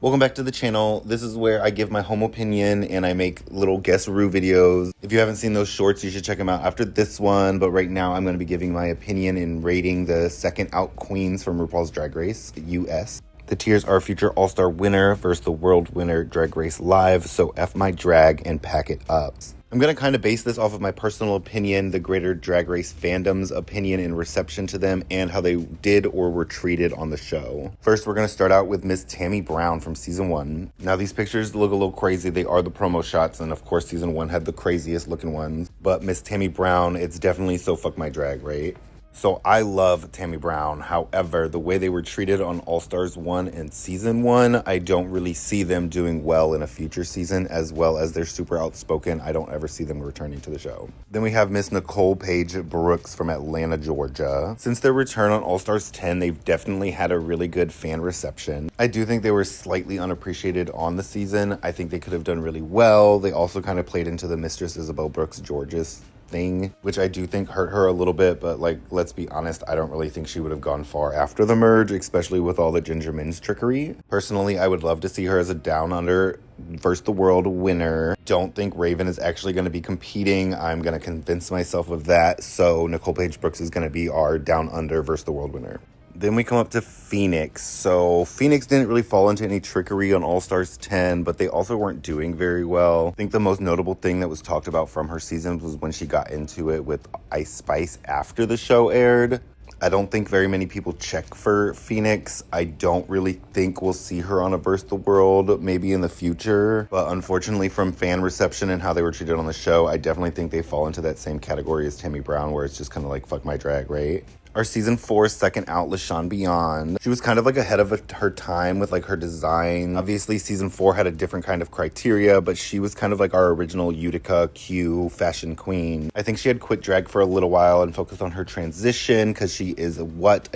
Welcome back to the channel. This is where I give my home opinion and I make little guess Ru videos. If you haven't seen those shorts, you should check them out after this one. But right now I'm going to be giving my opinion and rating the second out queens from RuPaul's Drag Race US. The tiers are future all-star winner versus the world winner Drag Race Live. So F my drag and pack it up. I'm going to kind of base this off of my personal opinion, the greater Drag Race fandom's opinion and reception to them, and how they did or were treated on the show. First, we're going to start out with Miss Tammy Brown from Season 1. Now, these pictures look a little crazy. They are the promo shots, and of course, Season 1 had the craziest looking ones. But Miss Tammy Brown, it's definitely so fuck my drag, right? So I love Tammy Brown. However, the way they were treated on All Stars 1 and Season 1, I don't really see them doing well in a future season, as well as they're super outspoken. I don't ever see them returning to the show. Then we have Miss Nicole Paige Brooks from Atlanta, Georgia. Since their return on All Stars 10, they've definitely had a really good fan reception. I do think they were slightly unappreciated on the season. I think they could have done really well. They also kind of played into the Mistress Isabel Brooks Georges thing, which I do think hurt her a little bit, but like, let's be honest, I don't really think she would have gone far after the merge, especially with all the Ginger Minj trickery. Personally, I would love to see her as a Down Under versus the World winner. Don't think Raven is actually going to be competing. I'm going to convince myself of that, so Nicole Paige Brooks is going to be our Down Under versus the World winner. Then we come up to Phoenix. So Phoenix didn't really fall into any trickery on All Stars 10, but they also weren't doing very well. I think the most notable thing that was talked about from her season was when she got into it with Ice Spice after the show aired. I don't think very many people check for Phoenix. I don't really think we'll see her on a Burst the World maybe in the future. But unfortunately, from fan reception and how they were treated on the show, I definitely think they fall into that same category as Tammy Brown, where it's just kind of like, fuck my drag, right? Our Season 4 second out, LaShawn Beyond. She was kind of like ahead of her time with like her design. Obviously, Season 4 had a different kind of criteria, but she was kind of like our original Utica Q fashion queen. I think she had quit drag for a little while and focused on her transition because she is a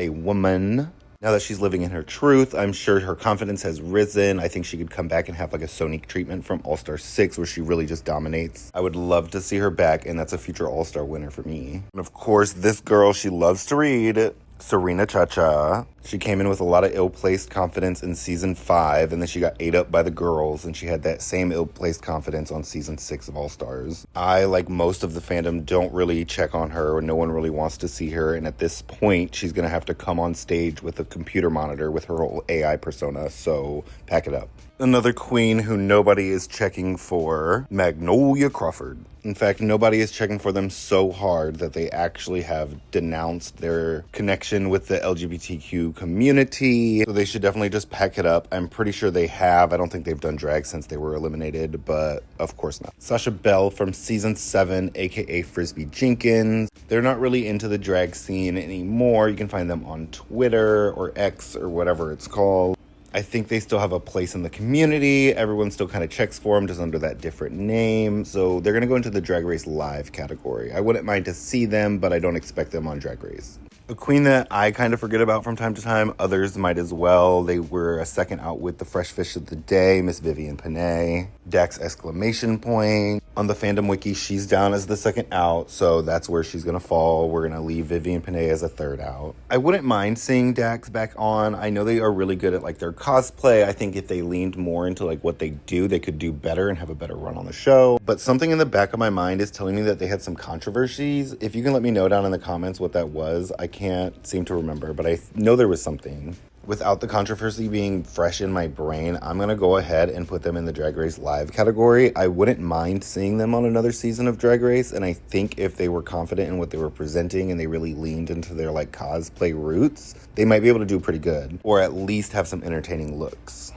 woman. Now that she's living in her truth, I'm sure her confidence has risen. I think she could come back and have like a Sonique treatment from All-Star 6 where she really just dominates. I would love to see her back, and that's a future All-Star winner for me. And of course, this girl, she loves to read. Serena Chacha. She came in with a lot of ill-placed confidence in Season 5, and then she got ate up by the girls, and she had that same ill-placed confidence on Season 6 of All Stars. I, like most of the fandom, don't really check on her, or no one really wants to see her, and at this point, she's going to have to come on stage with a computer monitor with her whole AI persona, so pack it up. Another queen who nobody is checking for, Magnolia Crawford. In fact, nobody is checking for them so hard that they actually have denounced their connection with the LGBTQ community. So they should definitely just pack it up. I'm pretty sure they have. I don't think they've done drag since they were eliminated, but of course not. Sasha Bell from Season 7, aka Frisbee Jenkins. They're not really into the drag scene anymore. You can find them on Twitter or X or whatever it's called. I think they still have a place in the community. Everyone still kind of checks for them just under that different name. So they're going to go into the Drag Race Live category. I wouldn't mind to see them, but I don't expect them on Drag Race. A queen that I kind of forget about from time to time, others might as well. They were a second out with the Fresh Fish of the Day, Miss Vivian Panay. Dax exclamation point. On the fandom wiki, she's down as the second out, so that's where she's going to fall. We're going to leave Vivian Panay as a third out. I wouldn't mind seeing Dax back on. I know they are really good at like their cosplay. I think if they leaned more into like what they do, they could do better and have a better run on the show. But something in the back of my mind is telling me that they had some controversies. If you can let me know down in the comments what that was, I can't seem to remember, but I know there was something. Without the controversy being fresh in my brain, I'm going to go ahead and put them in the Drag Race Live category. I wouldn't mind seeing them on another season of Drag Race, and I think if they were confident in what they were presenting and they really leaned into their like cosplay roots, they might be able to do pretty good, or at least have some entertaining looks.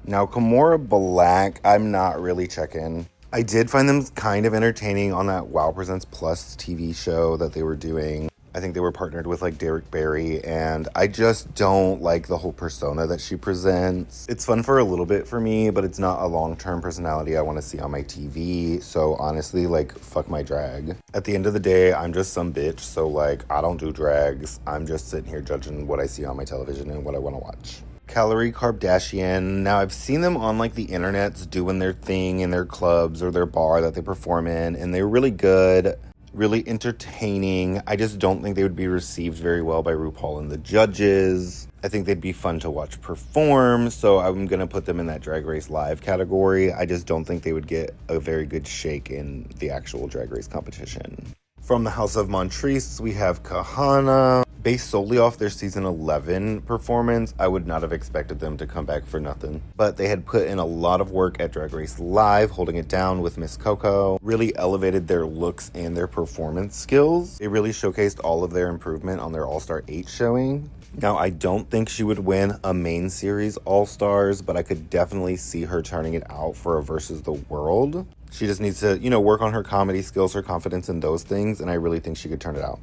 Now, Kimora Black, I'm not really checking. I did find them kind of entertaining on that WoW Presents Plus TV show that they were doing. I think they were partnered with like Derek Barry, and I just don't like the whole persona that she presents. It's fun for a little bit for me, but it's not a long-term personality I want to see on my TV. So honestly, like, fuck my drag. At the end of the day, I'm just some bitch, so like, I don't do drags. I'm just sitting here judging what I see on my television and what I want to watch. Calorie Kardashian. Now, I've seen them on like the internets doing their thing in their clubs or their bar that they perform in, and they're really good. really entertaining. I just don't think they would be received very well by RuPaul and the judges. I think they'd be fun to watch perform, so I'm going to put them in that Drag Race Live category. I just don't think they would get a very good shake in the actual Drag Race competition. From the House of Montrese, we have Kahana. Based solely off their season 11 performance, I would not have expected them to come back for nothing. But they had put in a lot of work at Drag Race Live, holding it down with Miss Coco, really elevated their looks and their performance skills. It really showcased all of their improvement on their All-Star 8 showing. Now, I don't think she would win a main series All-Stars, but I could definitely see her turning it out for a Versus the World. She just needs to, work on her comedy skills, her confidence in those things, and I really think she could turn it out.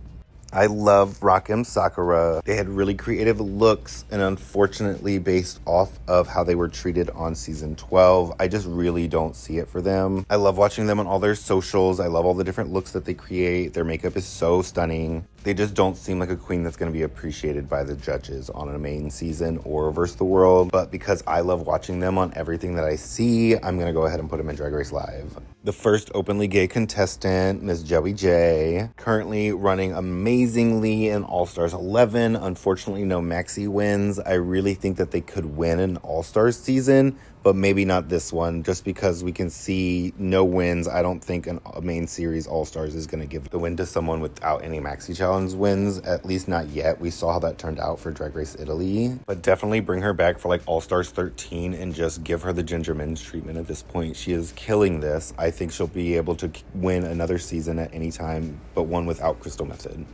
I love Rakim Sakura. They had really creative looks, and unfortunately, based off of how they were treated on season 12, I just really don't see it for them. I love watching them on all their socials. I love all the different looks that they create. Their makeup is so stunning. They just don't seem like a queen that's going to be appreciated by the judges on a main season or Versus the World. But because I love watching them on everything that I see, I'm going to go ahead and put them in Drag Race Live. The first openly gay contestant, Miss Joey J, currently running amazingly in All-Stars 11. Unfortunately, no Maxi wins. I really think that they could win an All-Stars season, but maybe not this one, just because we can see no wins. I don't think a main series All-Stars is going to give the win to someone without any Maxi Challenge wins, at least not yet. We saw how that turned out for Drag Race Italy, but definitely bring her back for like All-Stars 13 and just give her the Ginger Minj treatment at this point. She is killing this. I think she'll be able to win another season at any time, but one without Crystal Method.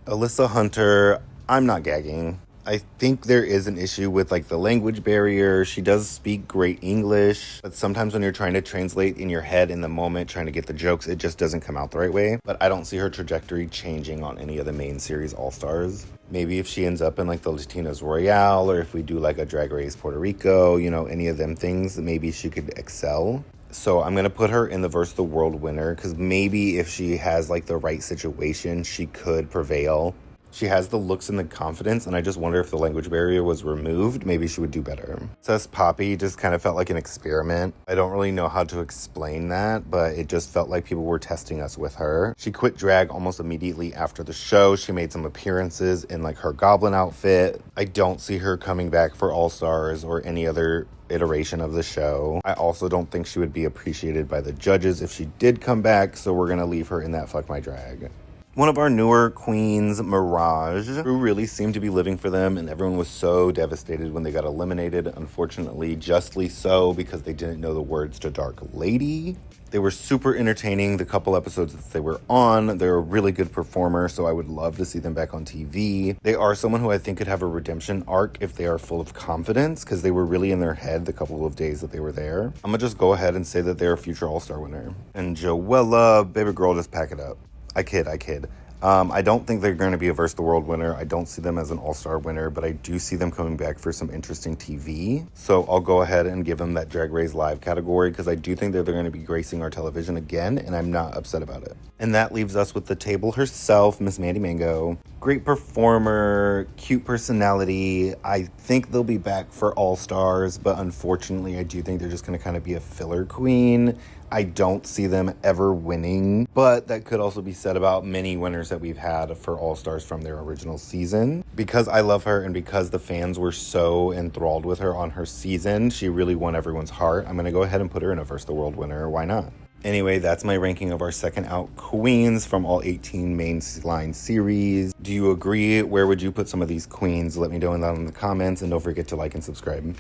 Alyssa Hunter, I'm not gagging. I think there is an issue with like the language barrier. She does speak great English, but sometimes when you're trying to translate in your head in the moment, trying to get the jokes, it just doesn't come out the right way. But I don't see her trajectory changing on any of the main series All-Stars. Maybe if she ends up in like the Latinas Royale, or if we do like a Drag Race Puerto Rico, any of them things, maybe she could excel. So I'm going to put her in the Versus the World winner, because maybe if she has like the right situation, she could prevail. She has the looks and the confidence, and I just wonder if the language barrier was removed, maybe she would do better. Sus Poppy just kind of felt like an experiment. I don't really know how to explain that, but it just felt like people were testing us with her. She quit drag almost immediately after the show. She made some appearances in like her goblin outfit. I don't see her coming back for All-Stars or any other iteration of the show. I also don't think she would be appreciated by the judges if she did come back, so we're gonna leave her in that Fuck My Drag. One of our newer queens, Mirage, who really seemed to be living for them, and everyone was so devastated when they got eliminated. Unfortunately, justly so, because they didn't know the words to Dark Lady. They were super entertaining the couple episodes that they were on. They're a really good performer, so I would love to see them back on TV. They are someone who I think could have a redemption arc if they are full of confidence, because they were really in their head the couple of days that they were there. I'm gonna just go ahead and say that they're a future All-Star winner. And Joella, baby girl, just pack it up. I kid. I don't think they're going to be a Versus the World winner. I don't see them as an All-Star winner, but I do see them coming back for some interesting TV. So I'll go ahead and give them that Drag Race Live category, because I do think that they're going to be gracing our television again, and I'm not upset about it. And that leaves us with the table herself, Miss Mandy Mango. Great performer, cute personality. I think they'll be back for All-Stars, but unfortunately, I do think they're just going to kind of be a filler queen. I don't see them ever winning, but that could also be said about many winners that we've had for All-Stars from their original season. Because I love her and because the fans were so enthralled with her on her season, she really won everyone's heart. I'm going to go ahead and put her in a Versus the World winner. Why not? Anyway, that's my ranking of our second out queens from all 18 mainline series. Do you agree? Where would you put some of these queens? Let me know in the comments, and don't forget to like and subscribe.